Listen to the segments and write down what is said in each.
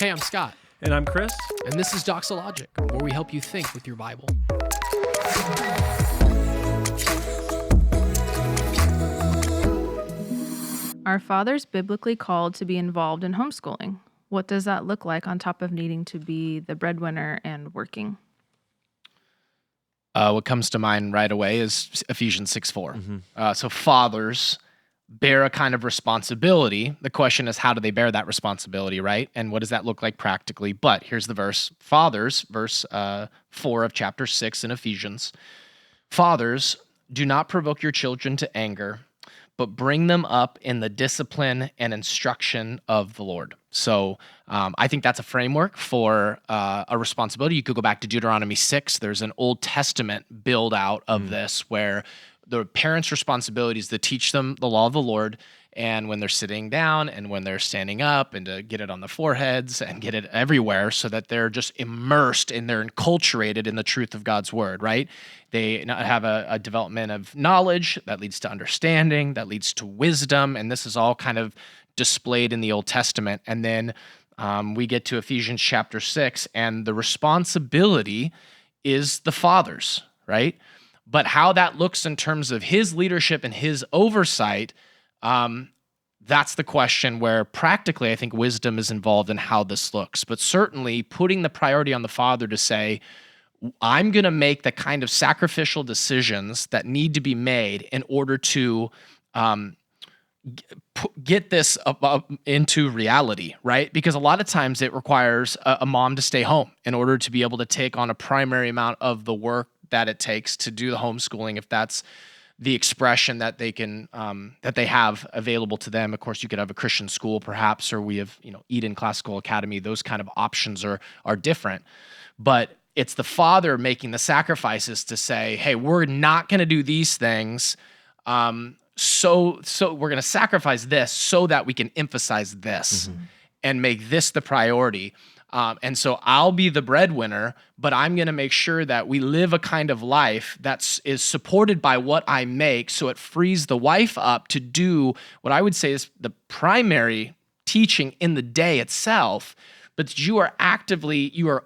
Hey, I'm Scott. And I'm Chris. And this is Doxalogic, where we help you think with your Bible. Are fathers biblically called to be involved in homeschooling? What does that look like on top of needing to be the breadwinner and working? What comes to mind right away is Ephesians 6:4. So fathers bear a kind of responsibility. The question is, how do they bear that responsibility, right? And what does that look like practically? But here's the verse. Fathers, verse 4 of chapter 6 in Ephesians. Fathers, do not provoke your children to anger, but bring them up in the discipline and instruction of the Lord. So I think that's a framework for a responsibility. You could go back to Deuteronomy 6. There's an Old Testament build out of this where the parents' responsibility is to teach them the law of the Lord, and when they're sitting down and when they're standing up, and to get it on the foreheads and get it everywhere so that they're just immersed and they're enculturated in the truth of God's word, right? They have a development of knowledge that leads to understanding, that leads to wisdom, and this is all kind of displayed in the Old Testament. And then we get to Ephesians chapter 6, and the responsibility is the father's, right? But how that looks in terms of his leadership and his oversight, that's the question where practically I think wisdom is involved in how this looks. But certainly putting the priority on the father to say, I'm going to make the kind of sacrificial decisions that need to be made in order to get this into reality, right? Because a lot of times it requires a mom to stay home in order to be able to take on a primary amount of the work that it takes to do the homeschooling, if that's the expression that they can that they have available to them. Of course, you could have a Christian school, perhaps, or we have Eden Classical Academy. Those kind of options are different, but it's the father making the sacrifices to say, "Hey, we're not going to do these things. So we're going to sacrifice this so that we can emphasize this and make this the priority." And so I'll be the breadwinner, but I'm going to make sure that we live a kind of life that is supported by what I make, so it frees the wife up to do what I would say is the primary teaching in the day itself. But you are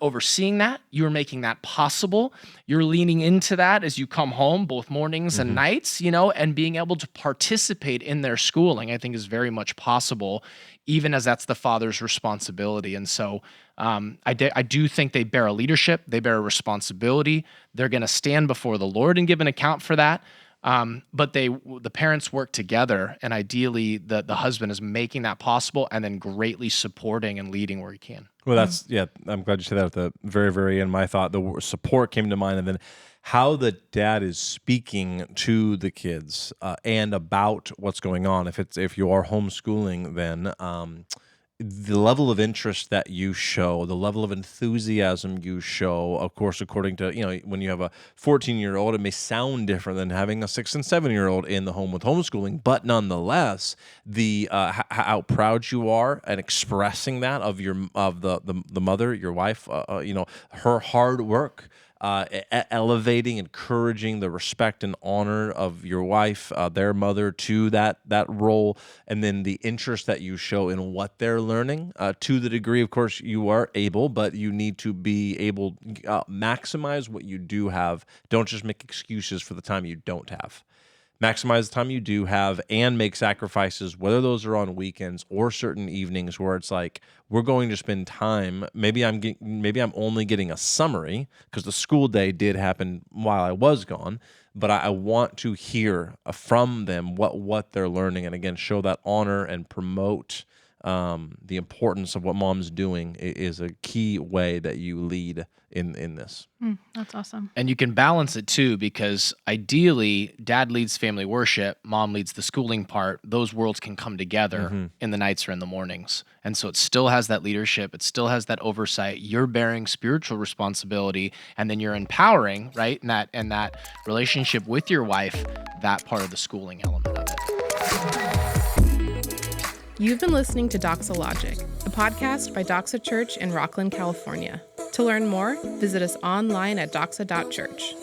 overseeing that. You are making that possible. You're leaning into that as you come home, both mornings and nights, and being able to participate in their schooling, I think is very much possible, even as that's the father's responsibility. And so I do think they bear a leadership. They bear a responsibility. They're going to stand before the Lord and give an account for that. But the parents work together, and ideally the husband is making that possible and then greatly supporting and leading where he can. Well, I'm glad you said that at the very, very end. My thought, the word support came to mind, and then how the dad is speaking to the kids and about what's going on. If you are homeschooling, then the level of interest that you show, the level of enthusiasm you show, of course, according to, when you have a 14-year-old, it may sound different than having a 6 and 7-year-old in the home with homeschooling, but nonetheless, the how proud you are and expressing that of the mother, your wife, her hard work, elevating, encouraging the respect and honor of your wife, their mother, to that role, and then the interest that you show in what they're learning, to the degree, of course, you are able, but you need to be able maximize what you do have. Don't just make excuses for the time you don't have. Maximize the time you do have and make sacrifices, whether those are on weekends or certain evenings where it's like, we're going to spend time. Maybe I'm only getting a summary because the school day did happen while I was gone, but I want to hear from them what they're learning, and again, show that honor and promote the importance of what mom's doing is a key way that you lead in this. That's awesome. And you can balance it too, because ideally, dad leads family worship, mom leads the schooling part. Those worlds can come together in the nights or in the mornings. And so it still has that leadership. It still has that oversight. You're bearing spiritual responsibility, and then you're empowering, right? And that relationship with your wife, that part of the schooling element of it. You've been listening to Doxalogic, a podcast by Doxa Church in Rocklin, California. To learn more, visit us online at doxa.church.